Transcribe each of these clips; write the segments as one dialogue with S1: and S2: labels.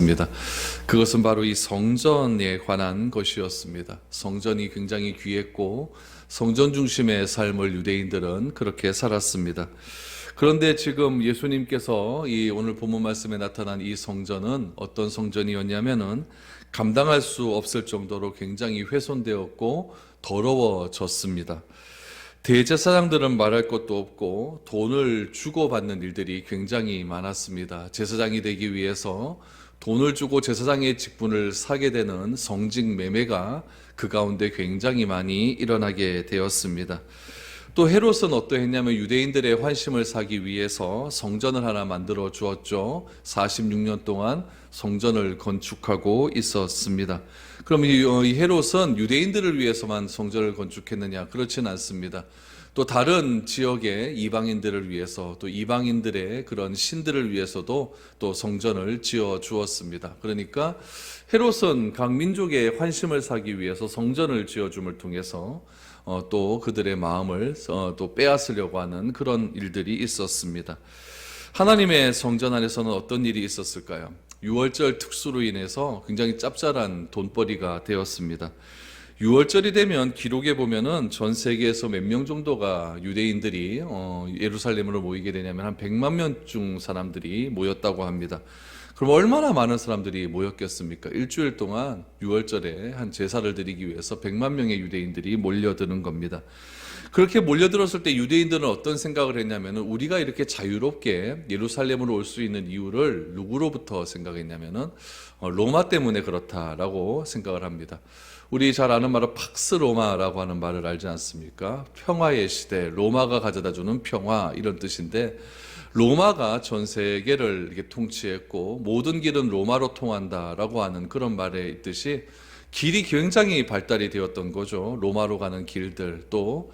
S1: 입니다. 그것은 바로 이 성전에 관한 것이었습니다. 성전이 굉장히 귀했고 성전 중심의 삶을 유대인들은 그렇게 살았습니다. 그런데 지금 예수님께서 이 오늘 본문 말씀에 나타난 이 성전은 어떤 성전이었냐면은 감당할 수 없을 정도로 굉장히 훼손되었고 더러워졌습니다. 대제사장들은 말할 것도 없고 돈을 주고받는 일들이 굉장히 많았습니다. 제사장이 되기 위해서 돈을 주고 제사장의 직분을 사게 되는 성직 매매가 그 가운데 굉장히 많이 일어나게 되었습니다. 또 헤롯은 어떠했냐면 유대인들의 환심을 사기 위해서 성전을 하나 만들어 주었죠. 46년 동안 성전을 건축하고 있었습니다. 그럼 이 헤롯은 유대인들을 위해서만 성전을 건축했느냐? 그렇지는 않습니다. 또 다른 지역의 이방인들을 위해서, 또 이방인들의 그런 신들을 위해서도 또 성전을 지어 주었습니다. 그러니까 헤롯은 각 민족의 환심을 사기 위해서 성전을 지어줌을 통해서 또 그들의 마음을 또 빼앗으려고 하는 그런 일들이 있었습니다. 하나님의 성전 안에서는 어떤 일이 있었을까요? 유월절 특수로 인해서 굉장히 짭짤한 돈벌이가 되었습니다. 유월절이 되면 기록에 보면은 전 세계에서 몇 명 정도가 유대인들이 예루살렘으로 모이게 되냐면 한 100만 명중 사람들이 모였다고 합니다. 그럼 얼마나 많은 사람들이 모였겠습니까? 일주일 동안 유월절에 한 제사를 드리기 위해서 100만 명의 유대인들이 몰려드는 겁니다. 그렇게 몰려들었을 때 유대인들은 어떤 생각을 했냐면은 우리가 이렇게 자유롭게 예루살렘으로 올 수 있는 이유를 누구로부터 생각했냐면은 로마 때문에 그렇다라고 생각을 합니다. 우리 잘 아는 말은 팍스 로마라고 하는 말을 알지 않습니까? 평화의 시대, 로마가 가져다주는 평화 이런 뜻인데 로마가 전 세계를 이렇게 통치했고 모든 길은 로마로 통한다라고 하는 그런 말에 있듯이 길이 굉장히 발달이 되었던 거죠. 로마로 가는 길들 또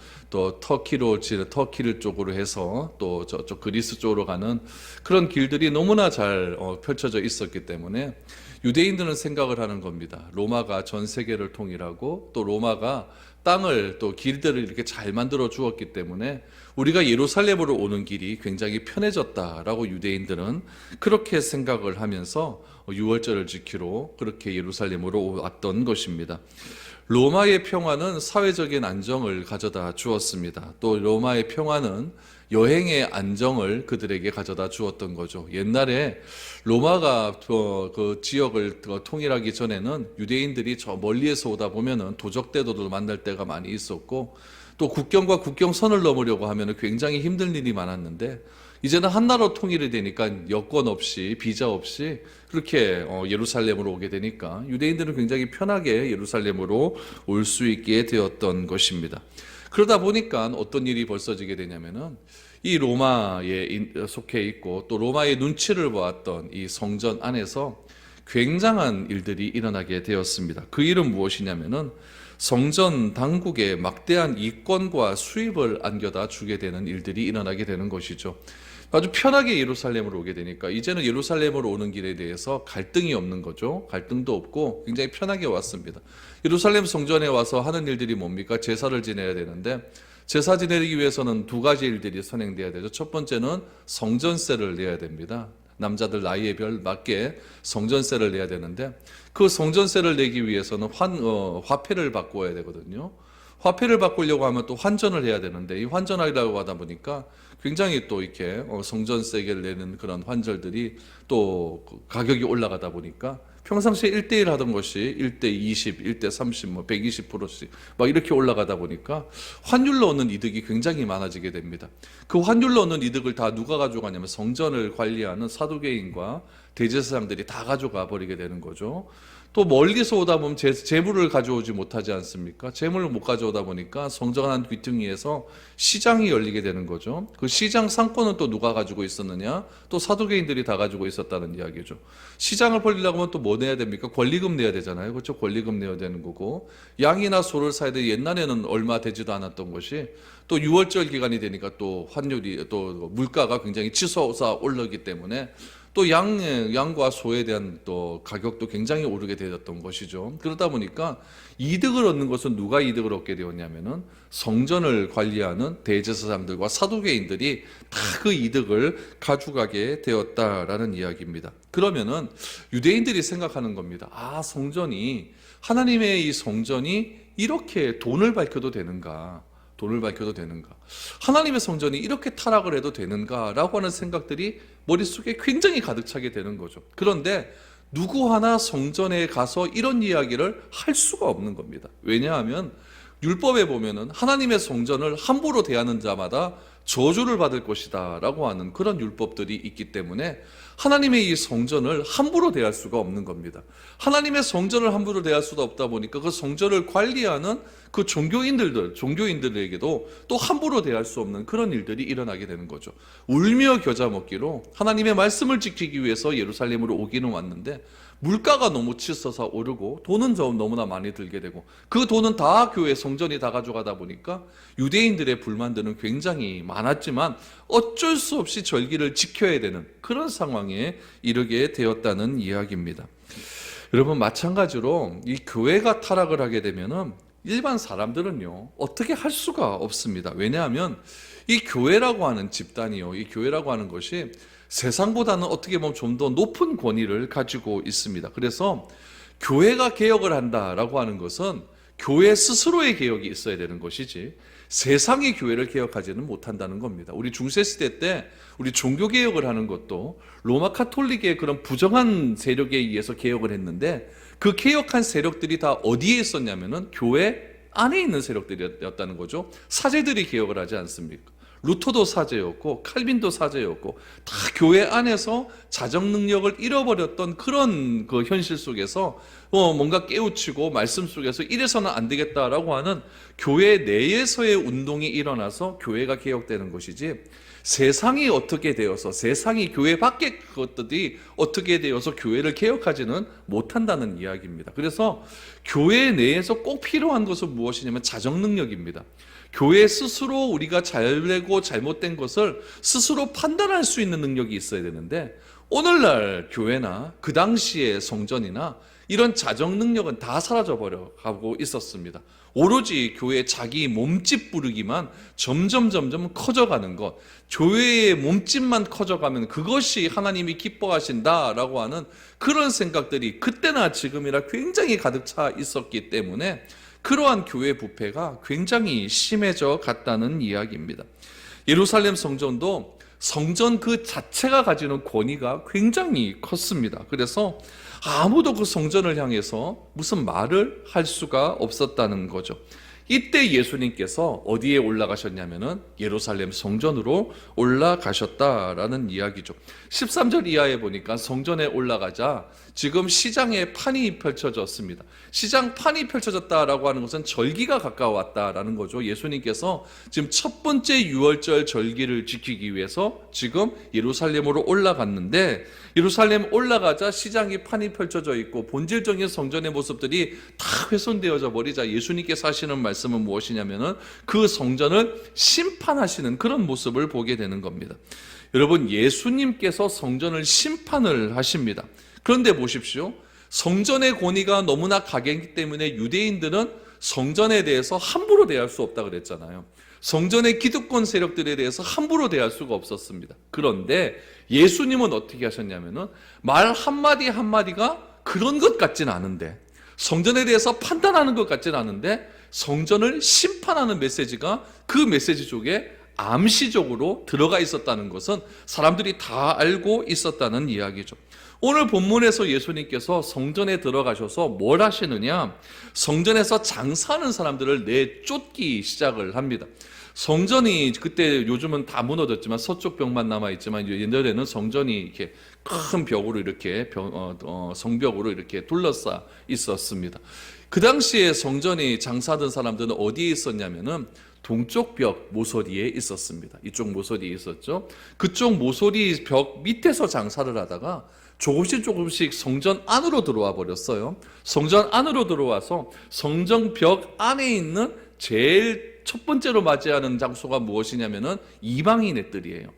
S1: 터키를 쪽으로 해서 또 저쪽 그리스 쪽으로 가는 그런 길들이 너무나 잘 펼쳐져 있었기 때문에 유대인들은 생각을 하는 겁니다. 로마가 전 세계를 통일하고 또 로마가 땅을 또 길들을 이렇게 잘 만들어 주었기 때문에 우리가 예루살렘으로 오는 길이 굉장히 편해졌다라고 유대인들은 그렇게 생각을 하면서 유월절을 지키러 그렇게 예루살렘으로 왔던 것입니다. 로마의 평화는 사회적인 안정을 가져다 주었습니다. 또 로마의 평화는 여행의 안정을 그들에게 가져다 주었던 거죠. 옛날에 로마가 그 지역을 통일하기 전에는 유대인들이 저 멀리에서 오다 보면은 도적대도도 만날 때가 많이 있었고 또 국경과 국경선을 넘으려고 하면은 굉장히 힘든 일이 많았는데 이제는 한나라로 통일이 되니까 여권 없이 비자 없이 그렇게 예루살렘으로 오게 되니까 유대인들은 굉장히 편하게 예루살렘으로 올 수 있게 되었던 것입니다. 그러다 보니까 어떤 일이 벌어지게 되냐면은 이 로마에 속해 있고 또 로마의 눈치를 보았던 이 성전 안에서 굉장한 일들이 일어나게 되었습니다. 그 일은 무엇이냐면은 성전 당국에 막대한 이권과 수입을 안겨다 주게 되는 일들이 일어나게 되는 것이죠. 아주 편하게 예루살렘으로 오게 되니까 이제는 예루살렘으로 오는 길에 대해서 갈등이 없는 거죠. 갈등도 없고 굉장히 편하게 왔습니다. 예루살렘 성전에 와서 하는 일들이 뭡니까? 제사를 지내야 되는데 제사 지내기 위해서는 두 가지 일들이 선행돼야 되죠. 첫 번째는 성전세를 내야 됩니다. 남자들 나이에 별 맞게 성전세를 내야 되는데 그 성전세를 내기 위해서는 화폐를 바꿔야 되거든요. 화폐를 바꾸려고 하면 또 환전을 해야 되는데 이 환전하려고 하다 보니까 굉장히 또 이렇게 성전세를 내는 그런 환절들이 또 가격이 올라가다 보니까 평상시에 1대1 하던 것이 1대20, 1대30, 120%씩 막 이렇게 올라가다 보니까 환율로 얻는 이득이 굉장히 많아지게 됩니다. 그 환율로 얻는 이득을 다 누가 가져가냐면 성전을 관리하는 사두개인과 대제사장들이 다 가져가 버리게 되는 거죠. 또 멀리서 오다 보면 재물을 가져오지 못하지 않습니까? 재물을 못 가져오다 보니까 성전 한 귀퉁이에서 시장이 열리게 되는 거죠. 그 시장 상권은 또 누가 가지고 있었느냐? 또 사두개인들이 다 가지고 있었다는 이야기죠. 시장을 벌리려고 하면 또 뭐 내야 됩니까? 권리금 내야 되잖아요. 그렇죠? 권리금 내야 되는 거고 양이나 소를 사야 돼. 옛날에는 얼마 되지도 않았던 것이 또 6월절 기간이 되니까 또 환율이 또 물가가 굉장히 치솟아 올라오기 때문에 또 양과 소에 대한 또 가격도 굉장히 오르게 되었던 것이죠. 그러다 보니까 이득을 얻는 것은 누가 이득을 얻게 되었냐면은 성전을 관리하는 대제사장들과 사두개인들이 다 그 이득을 가져가게 되었다라는 이야기입니다. 그러면은 유대인들이 생각하는 겁니다. 아, 하나님의 이 성전이 이렇게 돈을 밝혀도 되는가? 돈을 밝혀도 되는가? 하나님의 성전이 이렇게 타락을 해도 되는가라고 하는 생각들이 머릿속에 굉장히 가득 차게 되는 거죠. 그런데 누구 하나 성전에 가서 이런 이야기를 할 수가 없는 겁니다. 왜냐하면 율법에 보면은 하나님의 성전을 함부로 대하는 자마다 저주를 받을 것이다 라고 하는 그런 율법들이 있기 때문에 하나님의 이 성전을 함부로 대할 수가 없는 겁니다. 하나님의 성전을 함부로 대할 수도 없다 보니까 그 성전을 관리하는 그 종교인들에게도 또 함부로 대할 수 없는 그런 일들이 일어나게 되는 거죠. 울며 겨자 먹기로 하나님의 말씀을 지키기 위해서 예루살렘으로 오기는 왔는데 물가가 너무 치솟아 오르고 돈은 너무나 많이 들게 되고 그 돈은 다 교회 성전이 다 가져가다 보니까 유대인들의 불만들은 굉장히 많았지만 어쩔 수 없이 절기를 지켜야 되는 그런 상황에 이르게 되었다는 이야기입니다. 여러분, 마찬가지로 이 교회가 타락을 하게 되면은 일반 사람들은요 어떻게 할 수가 없습니다. 왜냐하면 이 교회라고 하는 집단이요, 이 교회라고 하는 것이 세상보다는 어떻게 보면 좀 더 높은 권위를 가지고 있습니다. 그래서 교회가 개혁을 한다라고 하는 것은 교회 스스로의 개혁이 있어야 되는 것이지 세상이 교회를 개혁하지는 못한다는 겁니다. 우리 중세시대 때 우리 종교개혁을 하는 것도 로마 카톨릭의 그런 부정한 세력에 의해서 개혁을 했는데 그 개혁한 세력들이 다 어디에 있었냐면은 교회 안에 있는 세력들이었다는 거죠. 사제들이 개혁을 하지 않습니까? 루터도 사제였고 칼빈도 사제였고 다 교회 안에서 자정 능력을 잃어버렸던 그런 그 현실 속에서 뭔가 깨우치고 말씀 속에서 이래서는 안 되겠다라고 하는 교회 내에서의 운동이 일어나서 교회가 개혁되는 것이지 세상이 어떻게 되어서 세상이 교회 밖의 것들이 어떻게 되어서 교회를 개혁하지는 못한다는 이야기입니다. 그래서 교회 내에서 꼭 필요한 것은 무엇이냐면 자정 능력입니다. 교회 스스로 우리가 잘되고 잘못된 것을 스스로 판단할 수 있는 능력이 있어야 되는데 오늘날 교회나 그 당시의 성전이나 이런 자정 능력은 다 사라져 가고 있었습니다. 오로지 교회 자기 몸집 부르기만 점점 커져가는 것, 교회의 몸집만 커져가면 그것이 하나님이 기뻐하신다라고 하는 그런 생각들이 그때나 지금이나 굉장히 가득 차 있었기 때문에 그러한 교회 부패가 굉장히 심해져 갔다는 이야기입니다. 예루살렘 성전도 성전 그 자체가 가지는 권위가 굉장히 컸습니다. 그래서 아무도 그 성전을 향해서 무슨 말을 할 수가 없었다는 거죠. 이때 예수님께서 어디에 올라가셨냐면은 예루살렘 성전으로 올라가셨다라는 이야기죠. 13절 이하에 보니까 성전에 올라가자 지금 시장에 판이 펼쳐졌습니다. 시장 판이 펼쳐졌다라고 하는 것은 절기가 가까웠다라는 거죠. 예수님께서 지금 첫 번째 유월절 절기를 지키기 위해서 지금 예루살렘으로 올라갔는데 예루살렘 올라가자 시장이 판이 펼쳐져 있고 본질적인 성전의 모습들이 다 훼손되어져 버리자 예수님께서 하시는 말씀은 무엇이냐면은 그 성전을 심판하시는 그런 모습을 보게 되는 겁니다. 여러분, 예수님께서 성전을 심판을 하십니다. 그런데 보십시오. 성전의 권위가 너무나 강했기 때문에 유대인들은 성전에 대해서 함부로 대할 수 없다 그랬잖아요. 성전의 기득권 세력들에 대해서 함부로 대할 수가 없었습니다. 그런데 예수님은 어떻게 하셨냐면은 말 한마디 한마디가 그런 것 같진 않은데 성전에 대해서 판단하는 것 같진 않은데 성전을 심판하는 메시지가 그 메시지 쪽에 암시적으로 들어가 있었다는 것은 사람들이 다 알고 있었다는 이야기죠. 오늘 본문에서 예수님께서 성전에 들어가셔서 뭘 하시느냐? 성전에서 장사하는 사람들을 내쫓기 시작을 합니다. 성전이 그때 요즘은 다 무너졌지만 서쪽 벽만 남아있지만 옛날에는 성전이 이렇게 큰 벽으로 이렇게 성벽으로 이렇게 둘러싸 있었습니다. 그 당시에 성전이 장사하던 사람들은 어디에 있었냐면은 동쪽 벽 모서리에 있었습니다. 이쪽 모서리에 있었죠. 그쪽 모서리 벽 밑에서 장사를 하다가 조금씩 성전 안으로 들어와 버렸어요. 성전 안으로 들어와서 성전 벽 안에 있는 제일 첫 번째로 맞이하는 장소가 무엇이냐면은 이방인의 뜰이에요.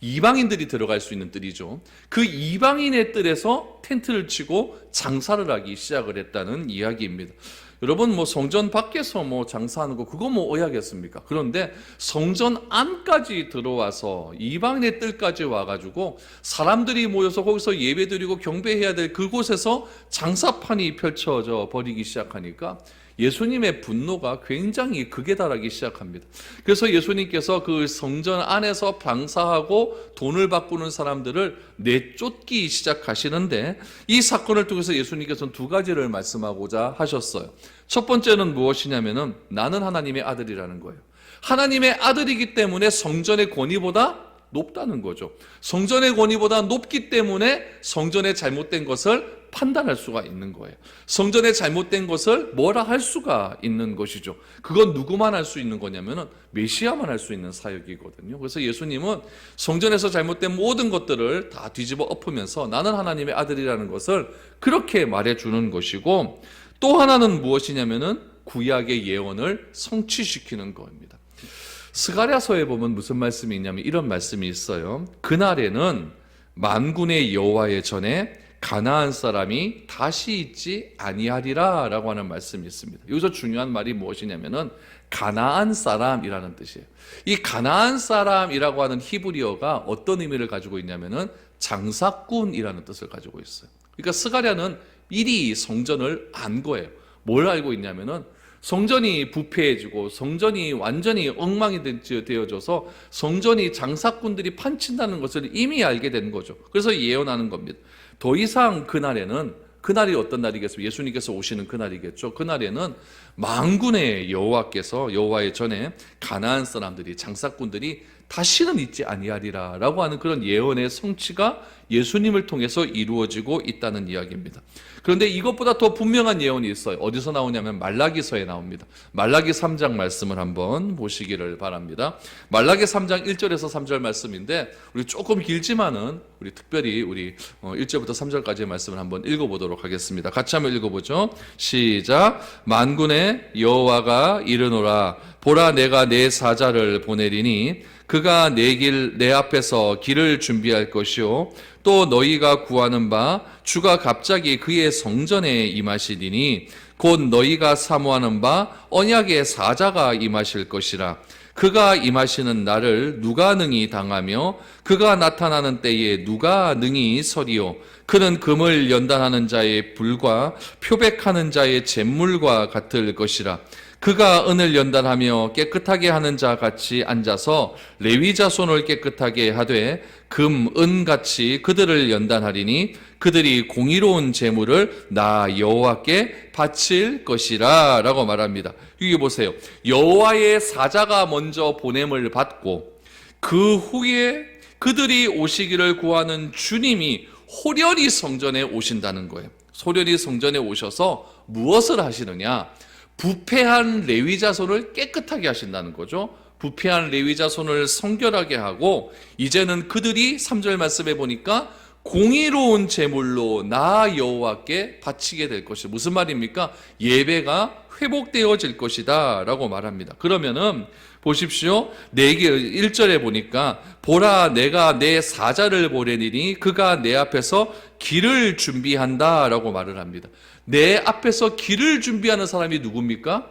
S1: 이방인들이 들어갈 수 있는 뜰이죠. 그 이방인의 뜰에서 텐트를 치고 장사를 하기 시작을 했다는 이야기입니다. 여러분, 성전 밖에서 장사하는 거 그거 의아겠습니까? 그런데 성전 안까지 들어와서 이방인의 뜰까지 와가지고 사람들이 모여서 거기서 예배드리고 경배해야 될 그곳에서 장사판이 펼쳐져 버리기 시작하니까 예수님의 분노가 굉장히 극에 달하기 시작합니다. 그래서 예수님께서 그 성전 안에서 방사하고 돈을 바꾸는 사람들을 내쫓기 시작하시는데, 이 사건을 통해서 예수님께서는 두 가지를 말씀하고자 하셨어요. 첫 번째는 무엇이냐면은 나는 하나님의 아들이라는 거예요. 하나님의 아들이기 때문에 성전의 권위보다 높다는 거죠. 성전의 권위보다 높기 때문에 성전의 잘못된 것을 판단할 수가 있는 거예요. 성전의 잘못된 것을 뭐라 할 수가 있는 것이죠. 그건 누구만 할 수 있는 거냐면은 메시아만 할 수 있는 사역이거든요. 그래서 예수님은 성전에서 잘못된 모든 것들을 다 뒤집어 엎으면서 나는 하나님의 아들이라는 것을 그렇게 말해주는 것이고, 또 하나는 무엇이냐면은 구약의 예언을 성취시키는 겁니다. 스가랴서에 보면 무슨 말씀이 있냐면 이런 말씀이 있어요. 그날에는 만군의 여호와의 전에 가나안 사람이 다시 있지 아니하리라 라고 하는 말씀이 있습니다. 여기서 중요한 말이 무엇이냐면은 가나안 사람이라는 뜻이에요. 이 가나안 사람이라고 하는 히브리어가 어떤 의미를 가지고 있냐면은 장사꾼이라는 뜻을 가지고 있어요. 그러니까 스가랴는 미리 성전을 안 거예요. 뭘 알고 있냐면은 성전이 부패해지고 성전이 완전히 엉망이 되어져서 성전이 장사꾼들이 판친다는 것을 이미 알게 된 거죠. 그래서 예언하는 겁니다. 더 이상 그날이 어떤 날이겠습니까? 예수님께서 오시는 그날이겠죠. 그날에는 만군의 여호와께서 여호와의 전에 가나안 사람들이 장사꾼들이 다시는 있지 아니하리라 라고 하는 그런 예언의 성취가 예수님을 통해서 이루어지고 있다는 이야기입니다. 그런데 이것보다 더 분명한 예언이 있어요. 어디서 나오냐면 말라기서에 나옵니다. 말라기 3장 말씀을 한번 보시기를 바랍니다. 말라기 3장 1절에서 3절 말씀인데 우리 조금 길지만은 우리 특별히 1절부터 3절까지의 말씀을 한번 읽어보도록 하겠습니다. 같이 한번 읽어보죠. 시작. 만군의 여호와가 이르노라. 보라, 내가 내 사자를 보내리니 그가 내 앞에서 길을 준비할 것이요 또 너희가 구하는 바 주가 갑자기 그의 성전에 임하시리니 곧 너희가 사모하는 바 언약의 사자가 임하실 것이라. 그가 임하시는 날을 누가 능히 당하며 그가 나타나는 때에 누가 능히 서리요. 그는 금을 연단하는 자의 불과 표백하는 자의 잿물과 같을 것이라. 그가 은을 연단하며 깨끗하게 하는 자 같이 앉아서 레위 자손을 깨끗하게 하되 금, 은같이 그들을 연단하리니 그들이 공의로운 제물을 나 여호와께 바칠 것이라 라고 말합니다. 여기 보세요. 여호와의 사자가 먼저 보냄을 받고 그 후에 그들이 오시기를 구하는 주님이 호련히 성전에 오신다는 거예요. 호련히 성전에 오셔서 무엇을 하시느냐? 부패한 레위 자손을 깨끗하게 하신다는 거죠. 부패한 레위 자손을 성결하게 하고 이제는 그들이 3절 말씀에 보니까 공의로운 제물로 나 여호와께 바치게 될 것이다. 무슨 말입니까? 예배가 회복되어질 것이다 라고 말합니다. 그러면은 보십시오. 1절에 보니까 보라, 내가 내 사자를 보내리니 그가 내 앞에서 길을 준비한다 라고 말을 합니다. 내 앞에서 길을 준비하는 사람이 누굽니까?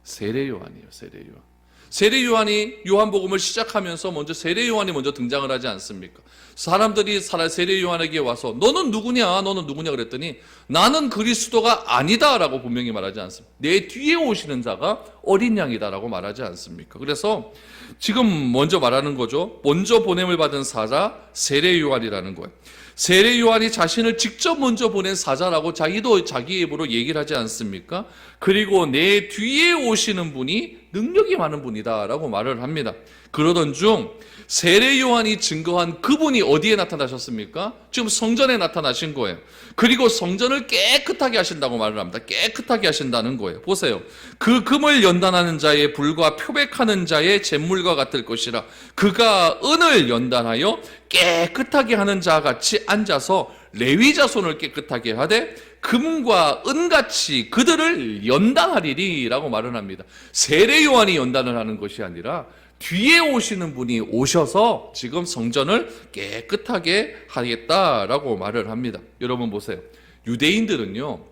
S1: 세례 요한이에요. 세례 요한. 세례 요한이 요한복음을 시작하면서 먼저 세례 요한이 먼저 등장을 하지 않습니까? 사람들이 세례 요한에게 와서 너는 누구냐? 너는 누구냐? 그랬더니 나는 그리스도가 아니다라고 분명히 말하지 않습니다. 내 뒤에 오시는 자가 어린 양이다라고 말하지 않습니까? 그래서 지금 먼저 말하는 거죠. 먼저 보냄을 받은 사자 세례 요한이라는 거예요. 세례 요한이 자신을 직접 먼저 보낸 사자라고 자기도 자기 입으로 얘기를 하지 않습니까? 그리고 내 뒤에 오시는 분이 능력이 많은 분이다 라고 말을 합니다. 그러던 중 세례 요한이 증거한 그분이 어디에 나타나셨습니까? 지금 성전에 나타나신 거예요. 그리고 성전을 깨끗하게 하신다고 말을 합니다. 깨끗하게 하신다는 거예요. 보세요. 그 금을 연단하는 자의 불과 표백하는 자의 잿물과 같을 것이라. 그가 은을 연단하여 깨끗하게 하는 자 같이 앉아서 레위 자손을 깨끗하게 하되 금과 은같이 그들을 연단하리리 라고 말을 합니다. 세례 요한이 연단을 하는 것이 아니라 뒤에 오시는 분이 오셔서 지금 성전을 깨끗하게 하겠다라고 말을 합니다. 여러분 보세요. 유대인들은요,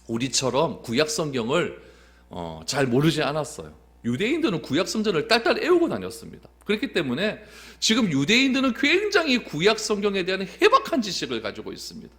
S1: 우리처럼 구약 성경을 잘 모르지 않았어요. 유대인들은 구약 성전을 딸딸 애우고 다녔습니다. 그렇기 때문에 지금 유대인들은 굉장히 구약 성경에 대한 해박한 지식을 가지고 있습니다.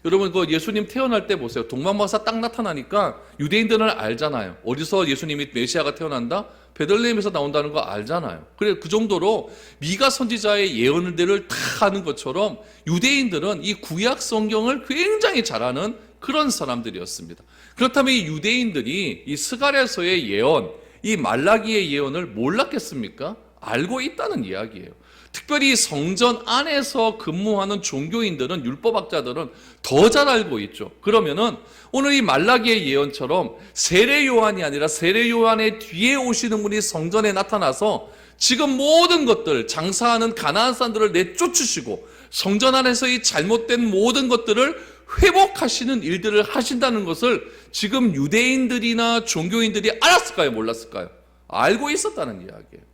S1: 여러분 그 예수님 태어날 때 보세요. 동방박사 딱 나타나니까 유대인들은 알잖아요. 어디서 예수님이 메시아가 태어난다? 베들레헴에서 나온다는 거 알잖아요. 그래 그 정도로 미가 선지자의 예언들을 다 아는 것처럼 유대인들은 이 구약 성경을 굉장히 잘 아는 그런 사람들이었습니다. 그렇다면 이 유대인들이 이 스가랴서의 예언, 이 말라기의 예언을 몰랐겠습니까? 알고 있다는 이야기예요. 특별히 성전 안에서 근무하는 종교인들은, 율법학자들은 더 잘 알고 있죠. 그러면은 오늘 이 말라기의 예언처럼 세례 요한이 아니라 세례 요한의 뒤에 오시는 분이 성전에 나타나서 지금 모든 것들, 장사하는 가나안 사람들을 내쫓으시고 성전 안에서 이 잘못된 모든 것들을 회복하시는 일들을 하신다는 것을 지금 유대인들이나 종교인들이 알았을까요? 몰랐을까요? 알고 있었다는 이야기예요.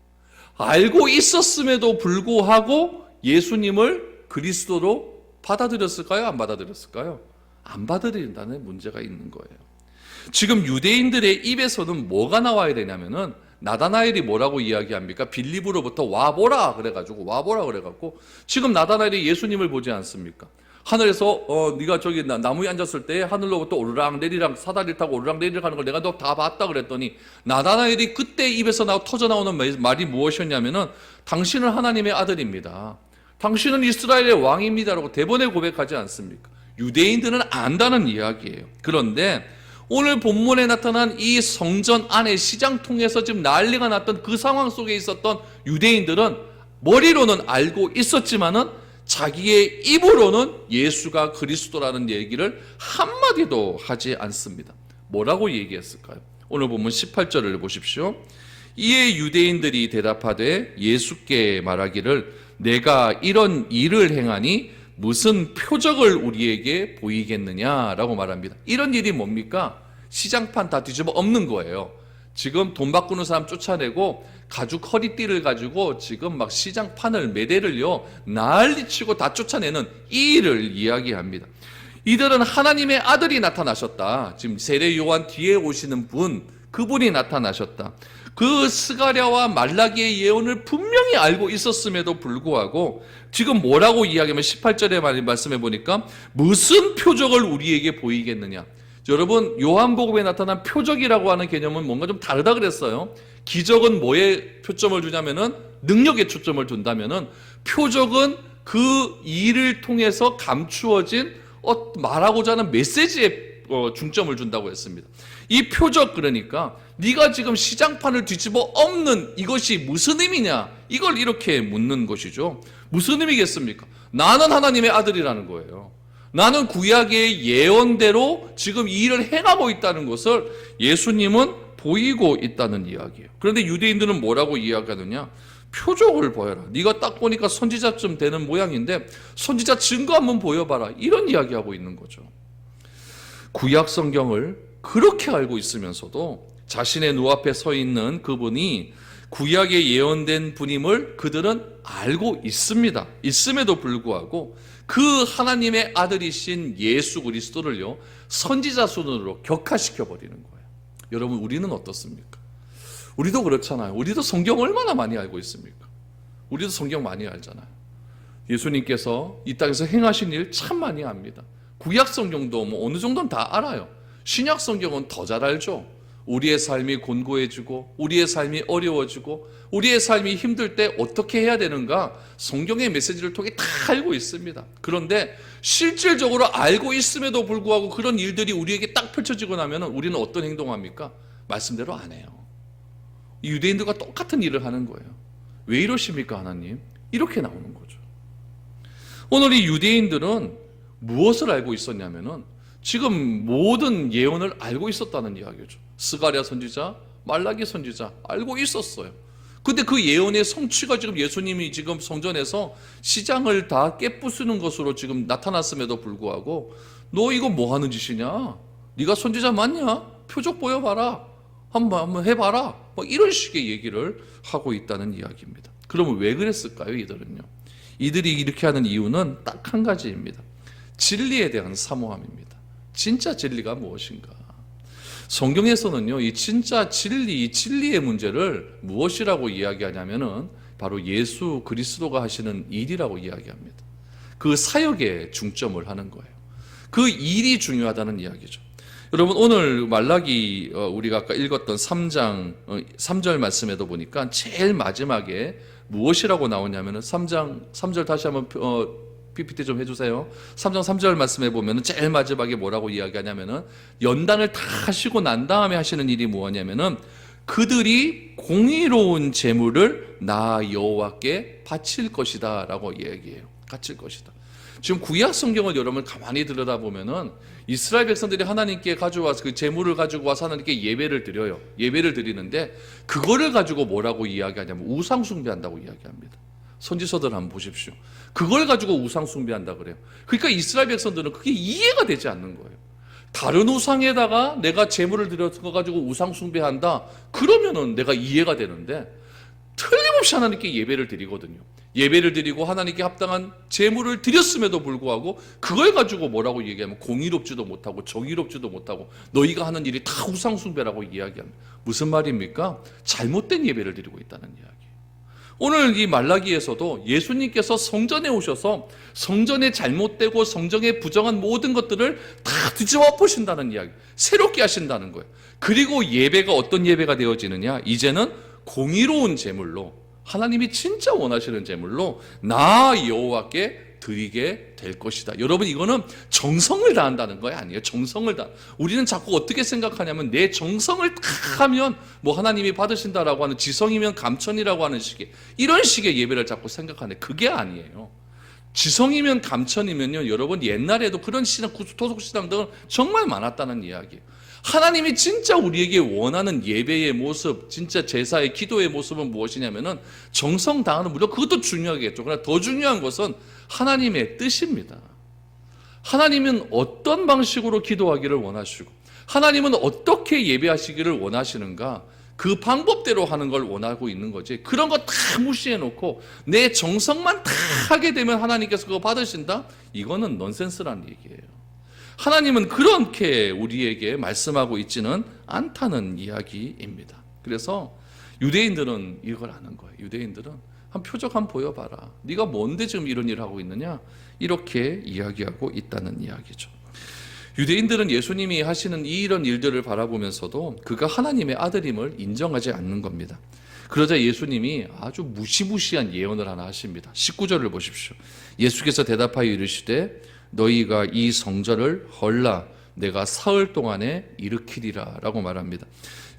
S1: 알고 있었음에도 불구하고 예수님을 그리스도로 받아들였을까요? 안 받아들였을까요? 안 받아들인다는 문제가 있는 거예요. 지금 유대인들의 입에서는 뭐가 나와야 되냐면은 나다나엘이 뭐라고 이야기합니까? 빌립으로부터 와보라 그래가지고 와보라 그래갖고 지금 나다나엘이 예수님을 보지 않습니까? 하늘에서 네가 저기 나무에 앉았을 때 하늘로부터 오르락 내리락 사다리를 타고 오르락 내리락 하는 걸 내가 너 다 봤다 그랬더니 나다나엘이 그때 입에서 터져 나오는 말이 무엇이었냐면은 당신은 하나님의 아들입니다. 당신은 이스라엘의 왕입니다라고 대번에 고백하지 않습니까? 유대인들은 안다는 이야기예요. 그런데 오늘 본문에 나타난 이 성전 안에 시장통에서 지금 난리가 났던 그 상황 속에 있었던 유대인들은 머리로는 알고 있었지만은 자기의 입으로는 예수가 그리스도라는 얘기를 한마디도 하지 않습니다. 뭐라고 얘기했을까요? 오늘 본문 18절을 보십시오. 이에 유대인들이 대답하되 예수께 말하기를 내가 이런 일을 행하니 무슨 표적을 우리에게 보이겠느냐라고 말합니다. 이런 일이 뭡니까? 시장판 다 뒤집어 엎는 거예요. 지금 돈 바꾸는 사람 쫓아내고 가죽 허리띠를 가지고 지금 막 시장판을 매대를요 난리치고 다 쫓아내는 이 일을 이야기합니다. 이들은 하나님의 아들이 나타나셨다. 지금 세례 요한 뒤에 오시는 분, 그분이 나타나셨다. 그 스가랴와 말라기의 예언을 분명히 알고 있었음에도 불구하고 지금 뭐라고 이야기하면 18절에 말씀해 보니까 무슨 표적을 우리에게 보이겠느냐. 여러분 요한복음에 나타난 표적이라고 하는 개념은 뭔가 좀 다르다 그랬어요. 기적은 뭐에 표점을 주냐면은 능력에 초점을 둔다면은 표적은 그 일을 통해서 감추어진 말하고자 하는 메시지에 중점을 준다고 했습니다. 이 표적 그러니까 네가 지금 시장판을 뒤집어 엎는 이것이 무슨 의미냐 이걸 이렇게 묻는 것이죠. 무슨 의미겠습니까? 나는 하나님의 아들이라는 거예요. 나는 구약의 예언대로 지금 이 일을 행하고 있다는 것을 예수님은 보이고 있다는 이야기예요. 그런데 유대인들은 뭐라고 이야기하느냐? 표적을 보여라. 네가 딱 보니까 선지자쯤 되는 모양인데 선지자 증거 한번 보여봐라. 이런 이야기하고 있는 거죠. 구약 성경을 그렇게 알고 있으면서도 자신의 눈앞에 서 있는 그분이 구약에 예언된 분임을 그들은 알고 있습니다. 있음에도 불구하고 그 하나님의 아들이신 예수 그리스도를요 선지자 순으로 격화시켜 버리는 거예요. 여러분 우리는 어떻습니까? 우리도 그렇잖아요. 우리도 성경 얼마나 많이 알고 있습니까? 우리도 성경 많이 알잖아요. 예수님께서 이 땅에서 행하신 일 참 많이 압니다. 구약 성경도 뭐 어느 정도는 다 알아요. 신약 성경은 더 잘 알죠. 우리의 삶이 곤고해지고 우리의 삶이 어려워지고 우리의 삶이 힘들 때 어떻게 해야 되는가 성경의 메시지를 통해 다 알고 있습니다. 그런데 실질적으로 알고 있음에도 불구하고 그런 일들이 우리에게 딱 펼쳐지고 나면 우리는 어떤 행동을 합니까? 말씀대로 안 해요. 유대인들과 똑같은 일을 하는 거예요. 왜 이러십니까 하나님? 이렇게 나오는 거죠. 오늘 이 유대인들은 무엇을 알고 있었냐면은 지금 모든 예언을 알고 있었다는 이야기죠. 스가랴 선지자, 말라기 선지자 알고 있었어요. 근데 그 예언의 성취가 지금 예수님이 지금 성전에서 시장을 다 깨부수는 것으로 지금 나타났음에도 불구하고 너 이거 뭐 하는 짓이냐? 네가 선지자 맞냐? 표적 보여봐라. 한번 해봐라. 뭐 이런 식의 얘기를 하고 있다는 이야기입니다. 그러면 왜 그랬을까요? 이들이 이렇게 하는 이유는 딱 한 가지입니다. 진리에 대한 사모함입니다. 진짜 진리가 무엇인가? 성경에서는요, 이 진짜 진리, 이 진리의 문제를 무엇이라고 이야기하냐면은 바로 예수 그리스도가 하시는 일이라고 이야기합니다. 그 사역에 중점을 하는 거예요. 그 일이 중요하다는 이야기죠. 여러분, 오늘 말라기 우리가 아까 읽었던 3장 3절 말씀에도 보니까 제일 마지막에 무엇이라고 나오냐면은 3절 다시 한번 PPT 좀 해주세요. 3장 3절 말씀에 보면은 제일 마지막에 뭐라고 이야기하냐면은 연단을 다 하시고 난 다음에 하시는 일이 뭐냐면은 그들이 공의로운 제물을 나 여호와께 바칠 것이다 라고 얘기해요. 바칠 것이다. 지금 구약 성경을 여러분 가만히 들여다보면은 이스라엘 백성들이 하나님께 가져와서 그 제물을 가지고 와서 하나님께 예배를 드려요. 예배를 드리는데 그거를 가지고 뭐라고 이야기하냐면 우상 숭배한다고 이야기합니다. 선지서들 한번 보십시오. 그걸 가지고 우상 숭배한다 그래요. 그러니까 이스라엘 백성들은 그게 이해가 되지 않는 거예요. 다른 우상에다가 내가 제물을 드려서 가지고 우상 숭배한다. 그러면은 내가 이해가 되는데 틀림없이 하나님께 예배를 드리거든요. 예배를 드리고 하나님께 합당한 제물을 드렸음에도 불구하고 그걸 가지고 뭐라고 얘기하면 공의롭지도 못하고 정의롭지도 못하고 너희가 하는 일이 다 우상 숭배라고 이야기합니다. 무슨 말입니까? 잘못된 예배를 드리고 있다는 이야기. 오늘 이 말라기에서도 예수님께서 성전에 오셔서 성전에 잘못되고 성전에 부정한 모든 것들을 다 뒤집어 보신다는 이야기, 새롭게 하신다는 거예요. 그리고 예배가 어떤 예배가 되어지느냐? 이제는 공의로운 제물로, 하나님이 진짜 원하시는 제물로 나 여호와께 드리게 될 것이다. 여러분, 이거는 정성을 다한다는 거 아니에요. 정성을 다. 우리는 자꾸 어떻게 생각하냐면 내 정성을 다 하면 뭐 하나님이 받으신다라고 하는, 지성이면 감천이라고 하는 식의, 이런 식의 예배를 자꾸 생각하는데 그게 아니에요. 지성이면 감천이면요, 여러분 옛날에도 그런 신앙, 토속 신앙들은 정말 많았다는 이야기예요. 하나님이 진짜 우리에게 원하는 예배의 모습, 진짜 제사의 기도의 모습은 무엇이냐면은 정성 다하는, 물론 그것도 중요하겠죠. 그러나 더 중요한 것은 하나님의 뜻입니다. 하나님은 어떤 방식으로 기도하기를 원하시고 하나님은 어떻게 예배하시기를 원하시는가, 그 방법대로 하는 걸 원하고 있는 거지. 그런 거 다 무시해 놓고 내 정성만 다 하게 되면 하나님께서 그거 받으신다? 이거는 넌센스라는 얘기예요. 하나님은 그렇게 우리에게 말씀하고 있지는 않다는 이야기입니다. 그래서 유대인들은 이걸 아는 거예요. 유대인들은 한 표적 한번 보여봐라. 네가 뭔데 지금 이런 일을 하고 있느냐? 이렇게 이야기하고 있다는 이야기죠. 유대인들은 예수님이 하시는 이런 일들을 바라보면서도 그가 하나님의 아들임을 인정하지 않는 겁니다. 그러자 예수님이 아주 무시무시한 예언을 하나 하십니다. 19절을 보십시오. 예수께서 대답하여 이르시되 너희가 이 성전을 헐라 내가 사흘 동안에 일으키리라 라고 말합니다.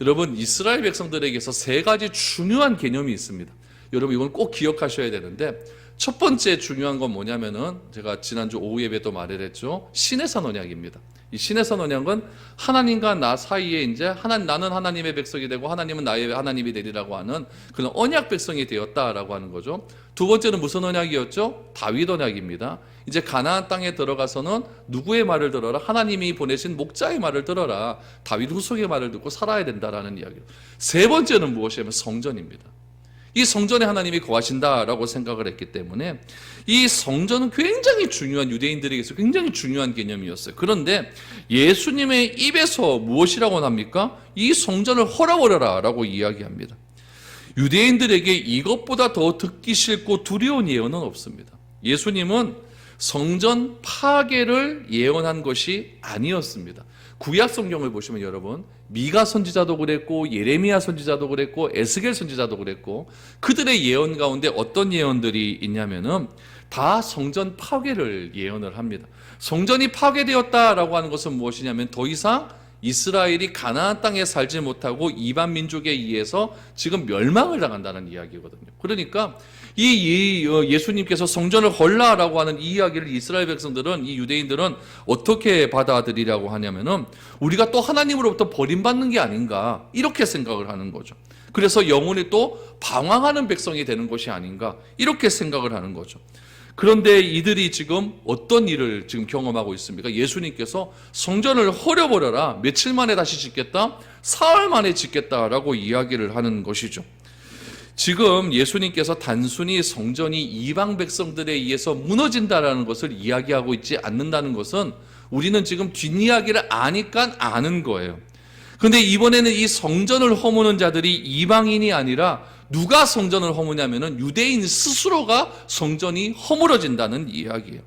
S1: 여러분, 이스라엘 백성들에게서 세 가지 중요한 개념이 있습니다. 여러분, 이건 꼭 기억하셔야 되는데, 첫 번째 중요한 건 뭐냐면은 제가 지난주 오후 예배도 말을 했죠. 신해산 언약입니다. 이 신해산 언약은 하나님과 나 사이에 이제 나는 하나님의 백성이 되고 하나님은 나의 하나님이 되리라고 하는 그런 언약 백성이 되었다라고 하는 거죠. 두 번째는 무슨 언약이었죠? 다윗 언약입니다. 이제 가나안 땅에 들어가서는 누구의 말을 들어라? 하나님이 보내신 목자의 말을 들어라. 다윗 후손의 말을 듣고 살아야 된다라는 이야기예요. 세 번째는 무엇이냐면 성전입니다. 이 성전에 하나님이 거하신다라고 생각을 했기 때문에 이 성전은 굉장히 중요한, 유대인들에게서 굉장히 중요한 개념이었어요. 그런데 예수님의 입에서 무엇이라고 합니까? 이 성전을 헐어버려라 라고 이야기합니다. 유대인들에게 이것보다 더 듣기 싫고 두려운 예언은 없습니다. 예수님은 성전 파괴를 예언한 것이 아니었습니다. 구약 성경을 보시면 여러분, 미가 선지자도 그랬고 예레미야 선지자도 그랬고 에스겔 선지자도 그랬고 그들의 예언 가운데 어떤 예언들이 있냐면은 다 성전 파괴를 예언을 합니다. 성전이 파괴되었다라고 하는 것은 무엇이냐면 더 이상 이스라엘이 가나안 땅에 살지 못하고 이방 민족에 의해서 지금 멸망을 당한다는 이야기거든요. 그러니까 이 예수님께서 성전을 헐라라고 하는 이 이야기를 이스라엘 백성들은, 이 유대인들은 어떻게 받아들이라고 하냐면은 우리가 또 하나님으로부터 버림받는 게 아닌가, 이렇게 생각을 하는 거죠. 그래서 영혼이 또 방황하는 백성이 되는 것이 아닌가, 이렇게 생각을 하는 거죠. 그런데 이들이 지금 어떤 일을 지금 경험하고 있습니까? 예수님께서 성전을 헐어버려라. 며칠 만에 다시 짓겠다? 사흘 만에 짓겠다라고 이야기를 하는 것이죠. 지금 예수님께서 단순히 성전이 이방 백성들에 의해서 무너진다라는 것을 이야기하고 있지 않는다는 것은 우리는 지금 뒷이야기를 아니까 아는 거예요. 그런데 이번에는 이 성전을 허무는 자들이 이방인이 아니라 누가 성전을 허무냐면은 유대인 스스로가 성전이 허물어진다는 이야기예요.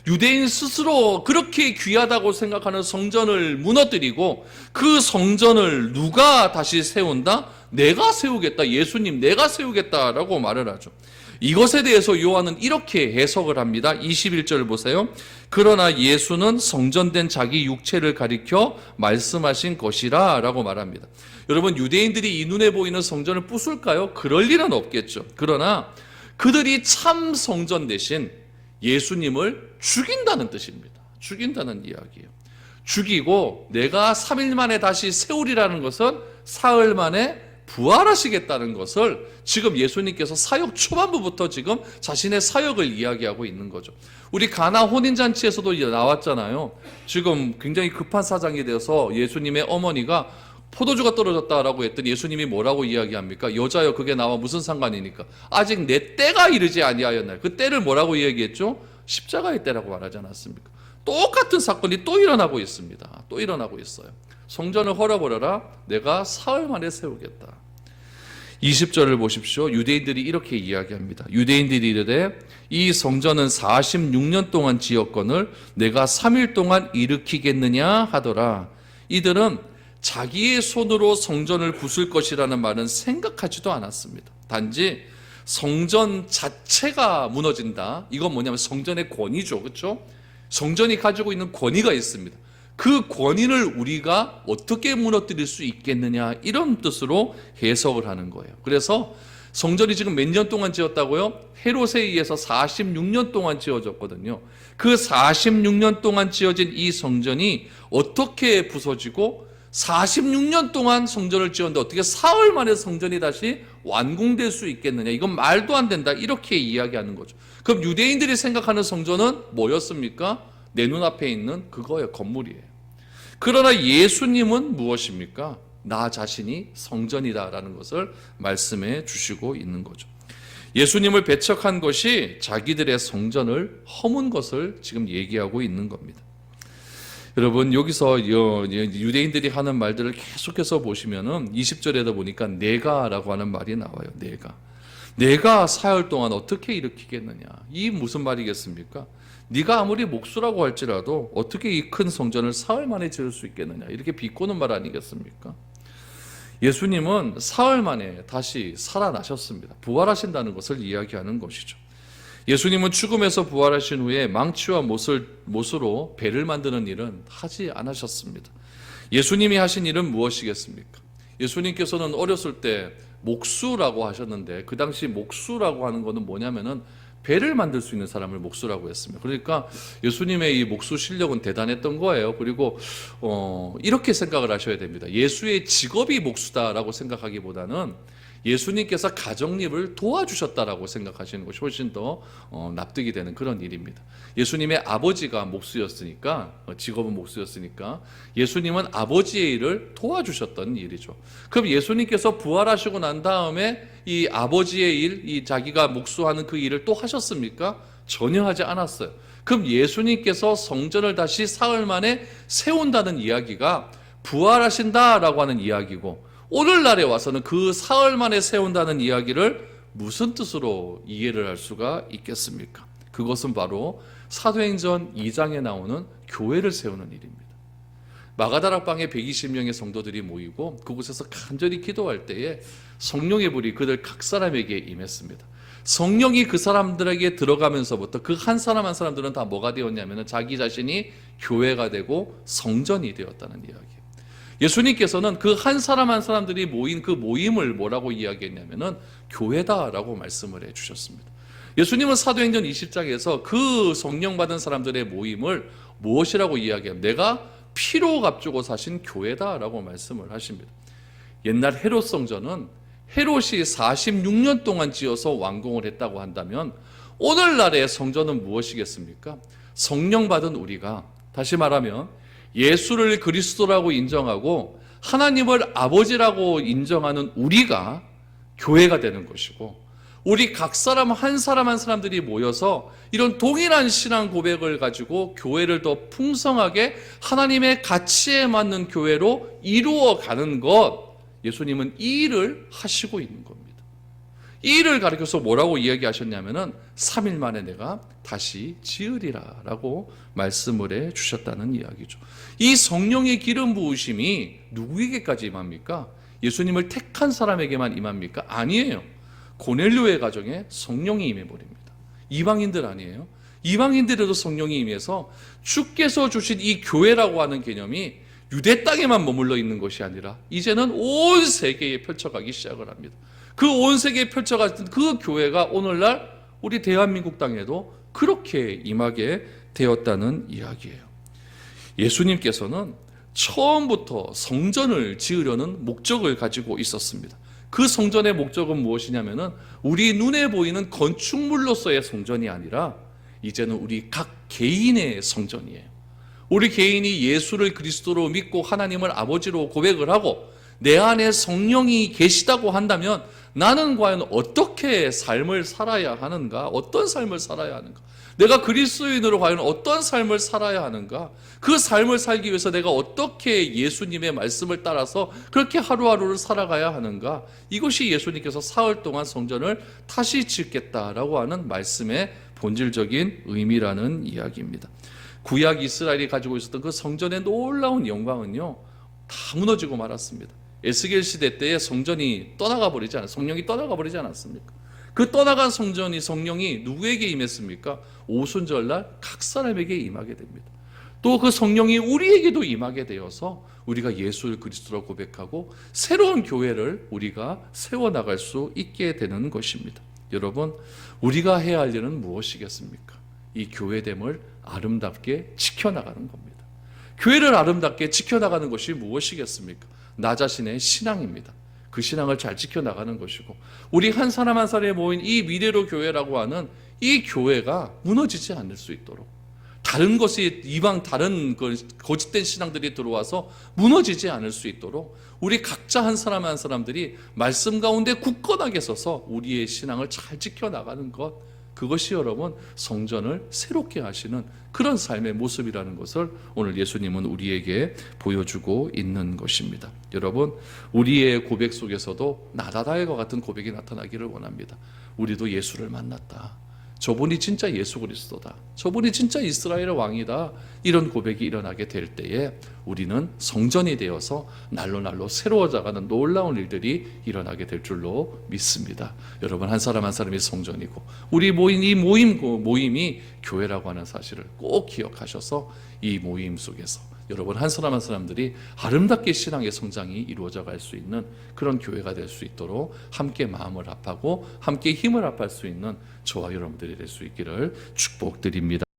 S1: 유대인 스스로 그렇게 귀하다고 생각하는 성전을 무너뜨리고 그 성전을 누가 다시 세운다? 내가 세우겠다. 예수님 내가 세우겠다라고 말을 하죠. 이것에 대해서 요한은 이렇게 해석을 합니다. 21절 보세요. 그러나 예수는 성전된 자기 육체를 가리켜 말씀하신 것이라 라고 말합니다. 여러분, 유대인들이 이 눈에 보이는 성전을 부술까요? 그럴 일은 없겠죠. 그러나 그들이 참 성전 대신 예수님을 죽인다는 뜻입니다. 죽인다는 이야기예요. 죽이고 내가 3일 만에 다시 세우리라는 것은 사흘 만에 부활하시겠다는 것을 지금 예수님께서 사역 초반부부터 지금 자신의 사역을 이야기하고 있는 거죠. 우리 가나 혼인잔치에서도 나왔잖아요. 지금 굉장히 급한 사정이 되어서 예수님의 어머니가 포도주가 떨어졌다라고 했더니 예수님이 뭐라고 이야기합니까? 여자여 그게 나와 무슨 상관이니까? 아직 내 때가 이르지 아니하였나요? 그 때를 뭐라고 이야기했죠? 십자가의 때라고 말하지 않았습니까? 똑같은 사건이 또 일어나고 있습니다. 또 일어나고 있어요. 성전을 헐어버려라. 내가 사흘 만에 세우겠다. 20절을 보십시오. 유대인들이 이렇게 이야기합니다. 유대인들이 이르되 이 성전은 46년 동안 지었거늘 내가 3일 동안 일으키겠느냐 하더라. 이들은 자기의 손으로 성전을 부술 것이라는 말은 생각하지도 않았습니다. 단지 성전 자체가 무너진다. 이건 뭐냐면 성전의 권위죠. 그렇죠? 성전이 가지고 있는 권위가 있습니다. 그 권위를 우리가 어떻게 무너뜨릴 수 있겠느냐, 이런 뜻으로 해석을 하는 거예요. 그래서 성전이 지금 몇 년 동안 지었다고요? 헤롯에 의해서 46년 동안 지어졌거든요. 그 46년 동안 지어진 이 성전이 어떻게 부서지고 46년 동안 성전을 지었는데 어떻게 사흘 만에 성전이 다시 완공될 수 있겠느냐, 이건 말도 안 된다, 이렇게 이야기하는 거죠. 그럼 유대인들이 생각하는 성전은 뭐였습니까? 내 눈앞에 있는 그거예요. 건물이에요. 그러나 예수님은 무엇입니까? 나 자신이 성전이다라는 것을 말씀해 주시고 있는 거죠. 예수님을 배척한 것이 자기들의 성전을 허문 것을 지금 얘기하고 있는 겁니다. 여러분, 여기서 유대인들이 하는 말들을 계속해서 보시면은 20절에도 보니까 내가라고 하는 말이 나와요. 내가 사흘 동안 어떻게 일으키겠느냐. 이 무슨 말이겠습니까? 네가 아무리 목수라고 할지라도 어떻게 이 큰 성전을 사흘 만에 지을 수 있겠느냐, 이렇게 비꼬는 말 아니겠습니까? 예수님은 사흘 만에 다시 살아나셨습니다. 부활하신다는 것을 이야기하는 것이죠. 예수님은 죽음에서 부활하신 후에 망치와 못으로 배를 만드는 일은 하지 않으셨습니다. 예수님이 하신 일은 무엇이겠습니까? 예수님께서는 어렸을 때 목수라고 하셨는데, 그 당시 목수라고 하는 것은 뭐냐면은 배를 만들 수 있는 사람을 목수라고 했습니다. 그러니까 예수님의 이 목수 실력은 대단했던 거예요. 그리고 이렇게 생각을 하셔야 됩니다. 예수의 직업이 목수다라고 생각하기보다는 예수님께서 가정일을 도와주셨다라고 생각하시는 것이 훨씬 더 납득이 되는 그런 일입니다. 예수님의 아버지가 목수였으니까, 직업은 목수였으니까 예수님은 아버지의 일을 도와주셨던 일이죠. 그럼 예수님께서 부활하시고 난 다음에 이 아버지의 일, 이 자기가 목수하는 그 일을 또 하셨습니까? 전혀 하지 않았어요. 그럼 예수님께서 성전을 다시 사흘 만에 세운다는 이야기가 부활하신다라고 하는 이야기고, 오늘날에 와서는 그 사흘 만에 세운다는 이야기를 무슨 뜻으로 이해를 할 수가 있겠습니까? 그것은 바로 사도행전 2장에 나오는 교회를 세우는 일입니다. 마가다락방에 120명의 성도들이 모이고 그곳에서 간절히 기도할 때에 성령의 불이 그들 각 사람에게 임했습니다. 성령이 그 사람들에게 들어가면서부터 그 한 사람 한 사람들은 다 뭐가 되었냐면 자기 자신이 교회가 되고 성전이 되었다는 이야기예요. 예수님께서는 그 한 사람 한 사람들이 모인 그 모임을 뭐라고 이야기했냐면은 교회다라고 말씀을 해주셨습니다. 예수님은 사도행전 20장에서 그 성령 받은 사람들의 모임을 무엇이라고 이야기합니다. 내가 피로 값주고 사신 교회다라고 말씀을 하십니다. 옛날 헤롯 성전은 헤롯이 46년 동안 지어서 완공을 했다고 한다면 오늘날의 성전은 무엇이겠습니까? 성령 받은 우리가, 다시 말하면 예수를 그리스도라고 인정하고 하나님을 아버지라고 인정하는 우리가 교회가 되는 것이고, 우리 각 사람 한 사람 한 사람들이 모여서 이런 동일한 신앙 고백을 가지고 교회를 더 풍성하게 하나님의 가치에 맞는 교회로 이루어가는 것, 예수님은 이 일을 하시고 있는 겁니다. 이 일을 가리켜서 뭐라고 이야기하셨냐면은 3일 만에 내가 다시 지으리라 라고 말씀을 해 주셨다는 이야기죠. 이 성령의 기름 부으심이 누구에게까지 임합니까? 예수님을 택한 사람에게만 임합니까? 아니에요. 고넬료의 가정에 성령이 임해버립니다. 이방인들 아니에요? 이방인들에도 성령이 임해서 주께서 주신 이 교회라고 하는 개념이 유대 땅에만 머물러 있는 것이 아니라 이제는 온 세계에 펼쳐가기 시작을 합니다. 그 온 세계에 펼쳐가던 그 교회가 오늘날 우리 대한민국 땅에도 그렇게 임하게 되었다는 이야기예요. 예수님께서는 처음부터 성전을 지으려는 목적을 가지고 있었습니다. 그 성전의 목적은 무엇이냐면은 우리 눈에 보이는 건축물로서의 성전이 아니라 이제는 우리 각 개인의 성전이에요. 우리 개인이 예수를 그리스도로 믿고 하나님을 아버지로 고백을 하고 내 안에 성령이 계시다고 한다면 나는 과연 어떻게 삶을 살아야 하는가? 어떤 삶을 살아야 하는가? 내가 그리스도인으로 과연 어떤 삶을 살아야 하는가? 그 삶을 살기 위해서 내가 어떻게 예수님의 말씀을 따라서 그렇게 하루하루를 살아가야 하는가? 이것이 예수님께서 사흘 동안 성전을 다시 짓겠다라고 하는 말씀의 본질적인 의미라는 이야기입니다. 구약 이스라엘이 가지고 있었던 그 성전의 놀라운 영광은요, 다 무너지고 말았습니다. 에스겔 시대 때에 성전이 떠나가 버리지 않았습니까? 성령이 떠나가 버리지 않았습니까? 그 떠나간 성령이 누구에게 임했습니까? 오순절날 각 사람에게 임하게 됩니다. 또 그 성령이 우리에게도 임하게 되어서 우리가 예수를 그리스도로 고백하고 새로운 교회를 우리가 세워나갈 수 있게 되는 것입니다. 여러분, 우리가 해야 할 일은 무엇이겠습니까? 이 교회됨을 아름답게 지켜나가는 겁니다. 교회를 아름답게 지켜나가는 것이 무엇이겠습니까? 나 자신의 신앙입니다. 그 신앙을 잘 지켜나가는 것이고, 우리 한 사람 한 사람이 모인 이 미래로 교회라고 하는 이 교회가 무너지지 않을 수 있도록, 다른 것이 이방 다른 거짓된 신앙들이 들어와서 무너지지 않을 수 있도록 우리 각자 한 사람 한 사람들이 말씀 가운데 굳건하게 서서 우리의 신앙을 잘 지켜나가는 것, 그것이 여러분 성전을 새롭게 하시는 그런 삶의 모습이라는 것을 오늘 예수님은 우리에게 보여주고 있는 것입니다. 여러분, 우리의 고백 속에서도 나다다엘과 같은 고백이 나타나기를 원합니다. 우리도 예수를 만났다. 저분이 진짜 예수 그리스도다. 저분이 진짜 이스라엘의 왕이다. 이런 고백이 일어나게 될 때에 우리는 성전이 되어서 날로 새로워져가는 놀라운 일들이 일어나게 될 줄로 믿습니다. 여러분, 한 사람 한 사람이 성전이고 우리 모인 이 모임이 교회라고 하는 사실을 꼭 기억하셔서 이 모임 속에서 여러분 한 사람 한 사람들이 아름답게 신앙의 성장이 이루어져 갈 수 있는 그런 교회가 될 수 있도록 함께 마음을 합하고 함께 힘을 합할 수 있는 저와 여러분들이 될 수 있기를 축복드립니다.